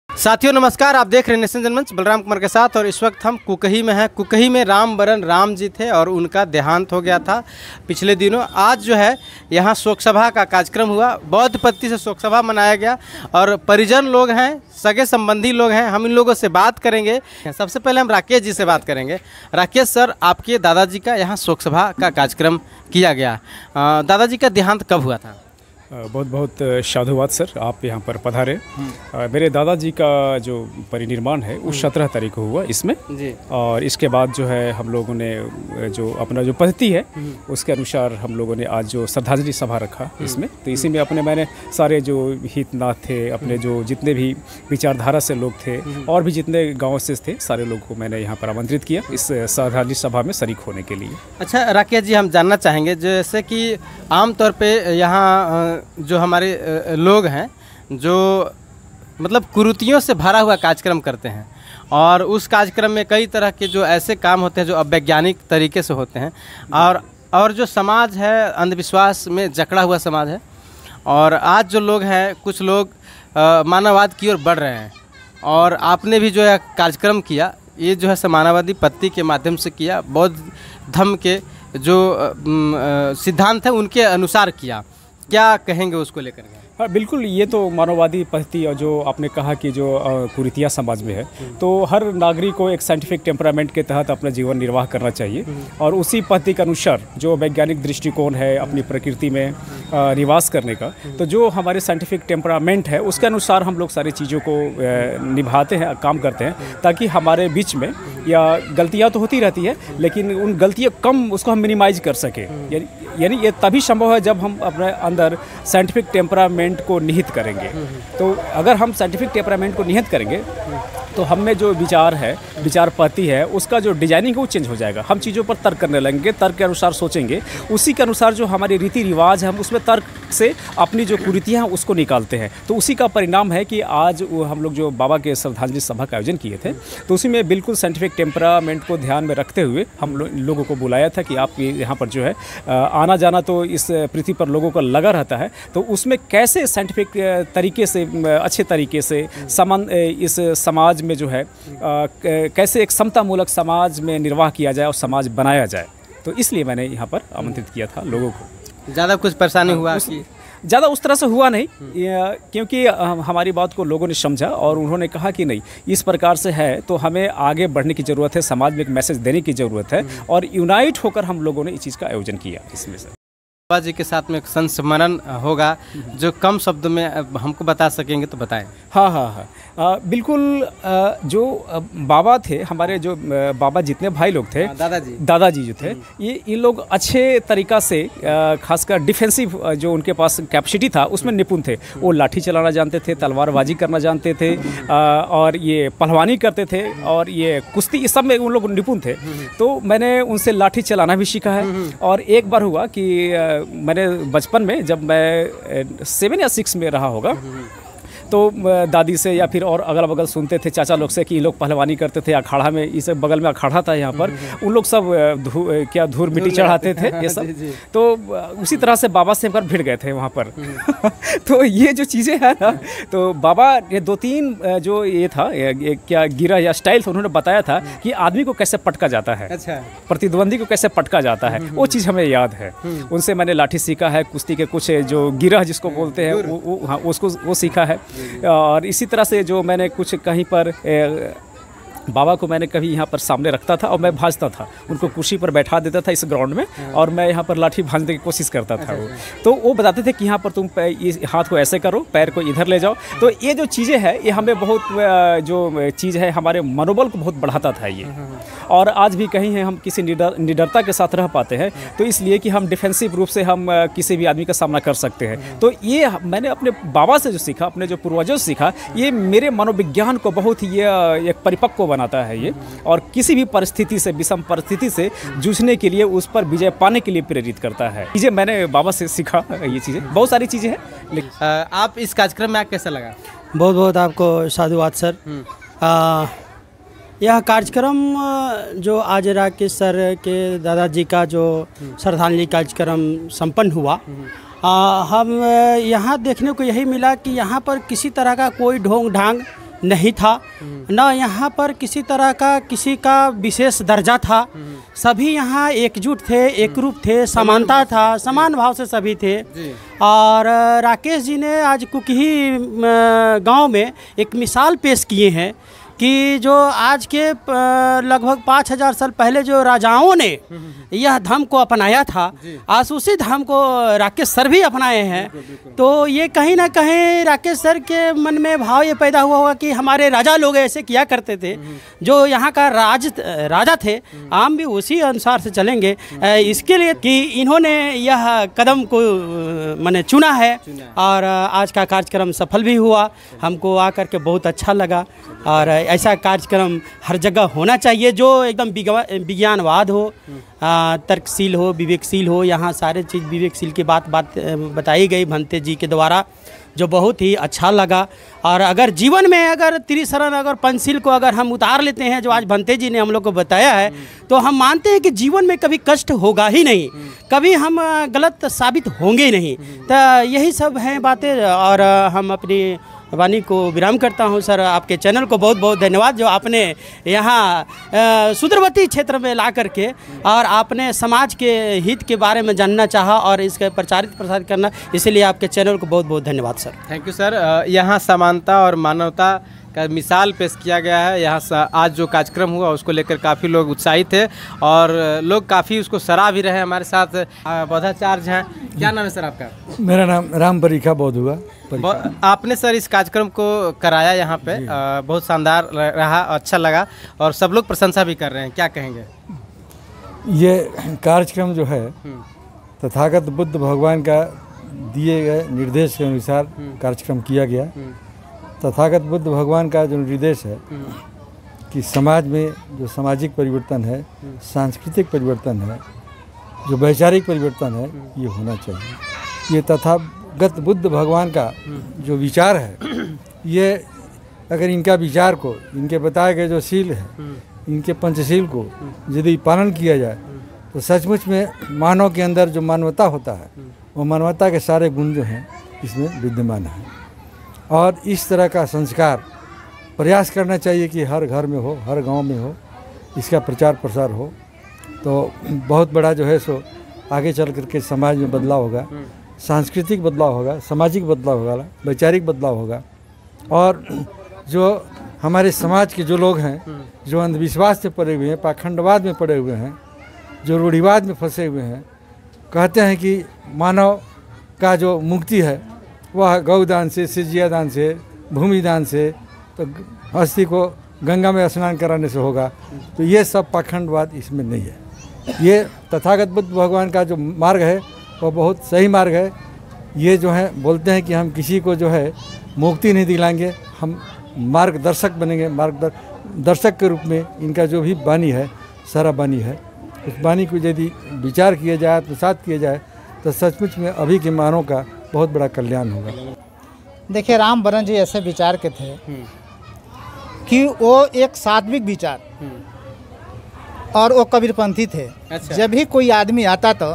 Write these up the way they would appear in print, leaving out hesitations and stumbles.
साथियों नमस्कार, आप देख रहे हैं नेशन जनमंच बलराम कुमार के साथ। और इस वक्त हम कुकही में हैं। कुकही में राम जी थे और उनका देहांत हो गया था पिछले दिनों। आज जो है यहाँ शोक सभा का कार्यक्रम हुआ, बौद्ध पत्ती से शोक सभा मनाया गया और परिजन लोग हैं, सगे संबंधी लोग हैं, हम इन लोगों से बात करेंगे। सबसे पहले हम राकेश जी से बात करेंगे। राकेश सर, आपके दादाजी का यहाँ शोक सभा का कार्यक्रम किया गया, दादाजी का देहांत कब हुआ था? बहुत बहुत साधुवाद सर, आप यहाँ पर पधारे। मेरे दादाजी का जो परिनिर्माण है वो 17 तारीख को हुआ इसमें जी। और इसके बाद जो है हम लोगों ने जो अपना जो पद्धति है उसके अनुसार हम लोगों ने आज जो श्रद्धांजलि सभा रखा इसमें। तो इसी में अपने मैंने सारे जो हितनाथ थे, अपने जो जितने भी विचारधारा से लोग थे और भी जितने गाँव से थे, सारे लोगों को मैंने यहाँ पर आमंत्रित किया इस श्रद्धांजलि सभा में शरीक होने के लिए। अच्छा राकेश जी, हम जानना चाहेंगे जैसे कि आमतौर पर यहाँ जो हमारे लोग हैं जो मतलब कुरीतियों से भरा हुआ कार्यक्रम करते हैं और उस कार्यक्रम में कई तरह के जो ऐसे काम होते हैं जो अवैज्ञानिक तरीके से होते हैं और जो समाज है अंधविश्वास में जकड़ा हुआ समाज है। और आज जो लोग हैं, कुछ लोग मानववाद की ओर बढ़ रहे हैं और आपने भी जो है कार्यक्रम किया, ये जो है समानवादी पत्ती के माध्यम से किया, बौद्ध धर्म के जो सिद्धांत है उनके अनुसार किया। क्या कहेंगे उसको लेकर? हाँ बिल्कुल, ये तो मानववादी पद्धति और जो आपने कहा कि जो कुरीतियाँ समाज में है, तो हर नागरिक को एक साइंटिफिक टेम्परामेंट के तहत अपना जीवन निर्वाह करना चाहिए और उसी पद्धति के अनुसार जो वैज्ञानिक दृष्टिकोण है अपनी प्रकृति में निवास करने का, तो जो हमारे साइंटिफिक टेम्परामेंट है उसके अनुसार हम लोग सारी चीज़ों को निभाते हैं, काम करते हैं, ताकि हमारे बीच में या गलतियाँ तो होती रहती है लेकिन उन गलतियाँ कम उसको हम मिनिमाइज कर सकें। यानी ये तभी संभव है जब हम अपने अंदर साइंटिफिक टेम्परामेंट को निहित करेंगे। तो अगर हम साइंटिफिक टेम्परामेंट को निहित करेंगे तो हम में जो विचार है, विचार पद्धति है, उसका जो डिजाइनिंग है वो चेंज हो जाएगा। हम चीज़ों पर तर्क करने लगेंगे, तर्क के अनुसार सोचेंगे, उसी के अनुसार जो हमारे रीति रिवाज है हम उसमें तर्क से अपनी जो कुरीतियाँ हैं उसको निकालते हैं। तो उसी का परिणाम है कि आज हम लोग जो बाबा के श्रद्धांजलि सभा का आयोजन किए थे, तो उसी में बिल्कुल साइंटिफिक टेम्परामेंट को ध्यान में रखते हुए हम लोगों को बुलाया था कि आप यहाँ पर जो है आना जाना तो इस पृथ्वी पर लोगों का लगा रहता है, तो उसमें कैसे साइंटिफिक तरीके से, अच्छे तरीके से इस समाज में जो है कैसे एक समतामूलक समाज में निर्वाह किया जाए और समाज बनाया जाए। तो इसलिए मैंने यहाँ पर आमंत्रित किया था लोगों को। ज़्यादा कुछ परेशानी हुआ? ज़्यादा उस तरह से हुआ नहीं, क्योंकि हमारी बात को लोगों ने समझा और उन्होंने कहा कि नहीं, इस प्रकार से है तो हमें आगे बढ़ने की ज़रूरत है, समाज में एक मैसेज देने की ज़रूरत है और यूनाइट होकर हम लोगों ने इस चीज़ का आयोजन किया। इसमें से बाबा जी के साथ में एक संस्मरण होगा जो कम शब्द में हमको बता सकेंगे तो बताएं। हाँ, बिल्कुल। जो बाबा थे, हमारे जो बाबा जितने भाई लोग थे, दादाजी जो थे, ये इन लोग अच्छे तरीक़ा से खासकर डिफेंसिव जो उनके पास कैपेसिटी था उसमें निपुण थे। वो लाठी चलाना जानते थे, तलवारबाजी करना जानते थे और ये पहलवानी करते थे और ये कुश्ती, इस सब में उन लोग निपुण थे। तो मैंने उनसे लाठी चलाना भी सीखा है। और एक बार हुआ कि मैंने बचपन में जब मैं 7 या 6 में रहा होगा, तो दादी से या फिर और अगल बगल सुनते थे चाचा लोग से कि ये लोग पहलवानी करते थे अखाड़ा में, इस बगल में अखाड़ा था यहाँ पर, उन लोग सब धूल मिट्टी चढ़ाते थे ये सब। तो उसी तरह से बाबा से एक बार भिड़ गए थे वहाँ पर। तो ये जो चीज़ें हैं ना, तो बाबा ये 2-3 जो ये था क्या गिरा या स्टाइल था, उन्होंने बताया था कि आदमी को कैसे पटका जाता है, अच्छा, प्रतिद्वंदी को कैसे पटका जाता है, वो चीज़ हमें याद है। उनसे मैंने लाठी सीखा है, कुश्ती के कुछ जो गिरह जिसको बोलते हैं वो सीखा है। और इसी तरह से जो मैंने कुछ कहीं पर बाबा को मैंने कभी यहाँ पर सामने रखता था और मैं भाजता था, उनको कुर्सी पर बैठा देता था इस ग्राउंड में और मैं यहाँ पर लाठी भाजने की कोशिश करता था। तो वो बताते थे कि यहाँ पर तुम इस हाथ को ऐसे करो, पैर को इधर ले जाओ। तो ये जो चीज़ें हैं ये हमें बहुत जो चीज़ है हमारे मनोबल को बहुत बढ़ाता था ये। और आज भी कहीं है हम किसी निडरता के साथ रह पाते हैं, तो इसलिए कि हम डिफेंसिव रूप से हम किसी भी आदमी का सामना कर सकते हैं। तो ये मैंने अपने बाबा से जो सीखा, अपने जो पूर्वजों से सीखा, ये मेरे मनोविज्ञान को बहुत ही एक परिपक्व बनाता है ये, और किसी भी परिस्थिति से, विषम परिस्थिति से जूझने के लिए, उस पर विजय पाने के लिए प्रेरित करता है। चीज़ें मैंने बाबा से सीखा, ये चीज़ें बहुत सारी चीज़ें हैं। लेकिन आप इस कार्यक्रम में कैसा लगा? बहुत बहुत आपको साधुवाद सर। यह कार्यक्रम जो आज राकेश सर के दादाजी का जो श्रद्धांजलि कार्यक्रम संपन्न हुआ, हम यहाँ देखने को यही मिला कि यहाँ पर किसी तरह का कोई ढोंग ढांग नहीं था, न यहाँ पर किसी तरह का किसी का विशेष दर्जा था। सभी यहाँ एकजुट थे, एकरूप थे, समानता था, समान भाव से सभी थे। और राकेश जी ने आज कुकही गांव में एक मिसाल पेश किए हैं कि जो आज के लगभग 5000 साल पहले जो राजाओं ने यह धर्म को अपनाया था, आज उसी धर्म को राकेश सर भी अपनाए हैं। तो ये कहीं ना कहीं राकेश सर के मन में भाव ये पैदा हुआ होगा कि हमारे राजा लोग ऐसे किया करते थे, जो यहाँ का राजा थे, हम भी उसी अनुसार से चलेंगे। इसके लिए कि इन्होंने यह कदम को मैंने चुना है और आज का कार्यक्रम सफल भी हुआ। हमको आकर के बहुत अच्छा लगा और ऐसा कार्यक्रम हर जगह होना चाहिए जो एकदम विज्ञानवाद हो, तर्कशील हो, विवेकशील हो। यहाँ सारे चीज़ विवेकशील की बात बताई गई भंते जी के द्वारा, जो बहुत ही अच्छा लगा। और अगर जीवन में अगर त्रिशरण अगर पंचशील को अगर हम उतार लेते हैं, जो आज भंते जी ने हम लोग को बताया है, तो हम मानते हैं कि जीवन में कभी कष्ट होगा ही नहीं, कभी हम गलत साबित होंगे ही नहीं। तो यही सब हैं बातें और हम अपनी वाणी को विराम करता हूं। सर, आपके चैनल को बहुत बहुत धन्यवाद, जो आपने यहाँ सुदूरवर्ती क्षेत्र में ला करके और आपने समाज के हित के बारे में जानना चाहा और इसका प्रसारित करना, इसीलिए आपके चैनल को बहुत बहुत धन्यवाद सर। Thank you sir. यहाँ समानता और मानवता का मिसाल पेश किया गया है। यहाँ आज जो कार्यक्रम हुआ उसको लेकर काफ़ी लोग उत्साहित थे और लोग काफ़ी उसको सराह भी रहे। हमारे साथ बौद्धाचार्य हैं। क्या नाम है सर आपका? मेरा नाम राम परीक्षा बौद्ध हुआ। आपने सर इस कार्यक्रम को कराया यहाँ पे, बहुत शानदार रहा, अच्छा लगा और सब लोग प्रशंसा भी कर रहे हैं, क्या कहेंगे? ये कार्यक्रम जो है तथागत बुद्ध भगवान का दिए गए निर्देश के अनुसार कार्यक्रम किया गया। तथागत बुद्ध भगवान का जो निर्देश है कि समाज में जो सामाजिक परिवर्तन है, सांस्कृतिक परिवर्तन है, जो वैचारिक परिवर्तन है, ये होना चाहिए। ये तथागत बुद्ध भगवान का जो विचार है, ये अगर इनका विचार को, इनके बताए गए जो शील है, इनके पंचशील को यदि पालन किया जाए तो सचमुच में मानव के अंदर जो मानवता होता है, वो मानवता के सारे गुण जो हैं इसमें विद्यमान है। और इस तरह का संस्कार प्रयास करना चाहिए कि हर घर में हो, हर गांव में हो, इसका प्रचार प्रसार हो, तो बहुत बड़ा जो है सो आगे चल करके समाज में बदलाव होगा, सांस्कृतिक बदलाव होगा, सामाजिक बदलाव होगा, वैचारिक बदलाव होगा। और जो हमारे समाज के जो लोग हैं, जो अंधविश्वास से पड़े हुए हैं, पाखंडवाद में पड़े हुए हैं, जो रूढ़िवाद में फंसे हुए हैं, कहते हैं कि मानव का जो मुक्ति है वह गौदान से, सिजियादान से, भूमिदान से, तो अस्थि को गंगा में स्नान कराने से होगा। तो ये सब पाखंडवाद इसमें नहीं है। ये तथागत बुद्ध भगवान का जो मार्ग है वो बहुत सही मार्ग है। ये जो है बोलते हैं कि हम किसी को जो है मुक्ति नहीं दिलाएंगे, हम मार्गदर्शक बनेंगे। मार्गदर्शक के रूप में इनका जो भी वाणी है, सारा वाणी है, उस वाणी को यदि विचार किया जाए, आत्मसात किया जाए, तो सचमुच में अभी के मानव का बहुत बड़ा कल्याण होगा। देखिए, राम बरन जी ऐसे विचार के थे कि वो एक सात्विक विचार और वो कबीरपंथी थे। अच्छा। जब भी कोई आदमी आता तो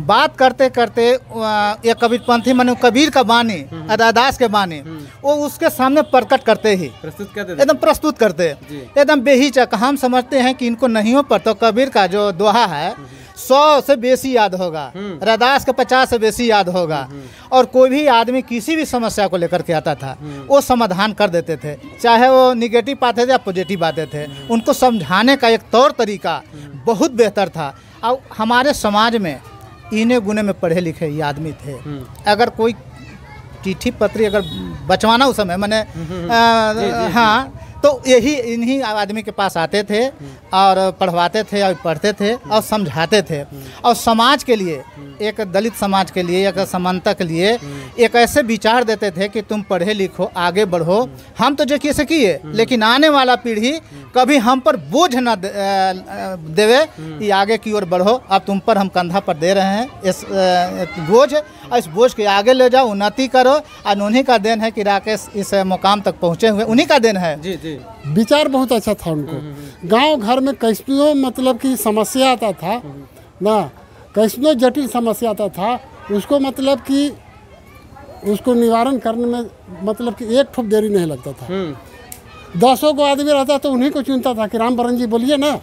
बात करते करते ये कबीरपंथी माने कबीर का वाणी, अदादास के वाणी वो उसके सामने प्रकट करते ही एकदम प्रस्तुत करते, एकदम बेहिचक। हम समझते हैं कि इनको नहीं हो पर तो कबीर का जो दोहा है 100 से बेसी याद होगा, रैदास के 50 से बेसी याद होगा। और कोई भी आदमी किसी भी समस्या को लेकर के आता था वो समाधान कर देते थे, चाहे वो निगेटिव बातें थे या पॉजिटिव बातें थे। उनको समझाने का एक तौर तरीका बहुत बेहतर था। और हमारे समाज में इने गुने में पढ़े लिखे ये आदमी थे। अगर कोई चिट्ठी पत्री अगर बचवाना उस समय मैंने हाँ, तो यही इन्हीं आदमी के पास आते थे और पढ़वाते थे और पढ़ते थे और समझाते थे। और समाज के लिए, एक दलित समाज के लिए, एक समानता के लिए एक ऐसे विचार देते थे कि तुम पढ़े लिखो, आगे बढ़ो। हम तो जो कैसे किए, लेकिन आने वाला पीढ़ी कभी हम पर बोझ न देवे कि आगे की ओर बढ़ो। अब तुम पर हम कंधा पर दे रहे हैं इस बोझ, और इस बोझ के आगे ले जाओ, उन्नति करो। और उन्हीं का देन है कि राकेश इस मुकाम तक पहुँचे हुए, उन्हीं का देन है। जी जी, विचार बहुत अच्छा था उनको। गांव घर में कैसनो मतलब कि समस्या आता था ना, कैसनो जटिल समस्या आता था, उसको मतलब कि उसको निवारण करने में मतलब कि एक ठोप देरी नहीं लगता था। 10 को आदमी रहता तो उन्हीं को चुनता था कि राम बरन जी बोलिए ना,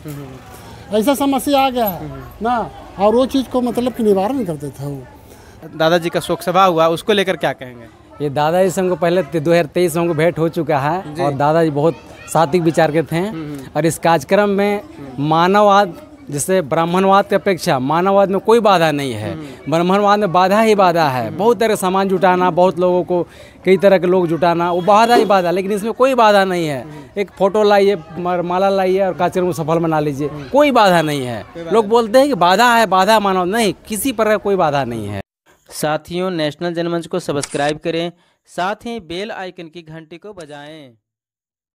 ऐसा समस्या आ गया है ना, और वो चीज़ को मतलब कि निवारण करते थे वो। दादाजी का शोक सभा हुआ, उसको लेकर क्या कहेंगे? ये दादाजी से हमको पहले 2023 में हमको भेंट हो चुका है और दादाजी बहुत सात्विक विचार के थे। और इस कार्यक्रम में मानववाद, जैसे ब्राह्मणवाद की अपेक्षा मानववाद में कोई बाधा नहीं है। ब्राह्मणवाद में बाधा ही बाधा है, बहुत तरह सामान जुटाना, बहुत लोगों को कई तरह के लोग जुटाना, वो बाधा ही बाधा। लेकिन इसमें कोई बाधा नहीं है। एक फोटो लाइए, माला लाइए और कार्यक्रम को सफल बना लीजिए, कोई बाधा नहीं है। लोग बोलते हैं कि बाधा है, बाधा मानव नहीं, किसी प्रकार कोई बाधा नहीं है। साथियों, नेशनल जनमंच को सब्सक्राइब करें, साथ ही बेल आइकन की घंटी को बजाएं।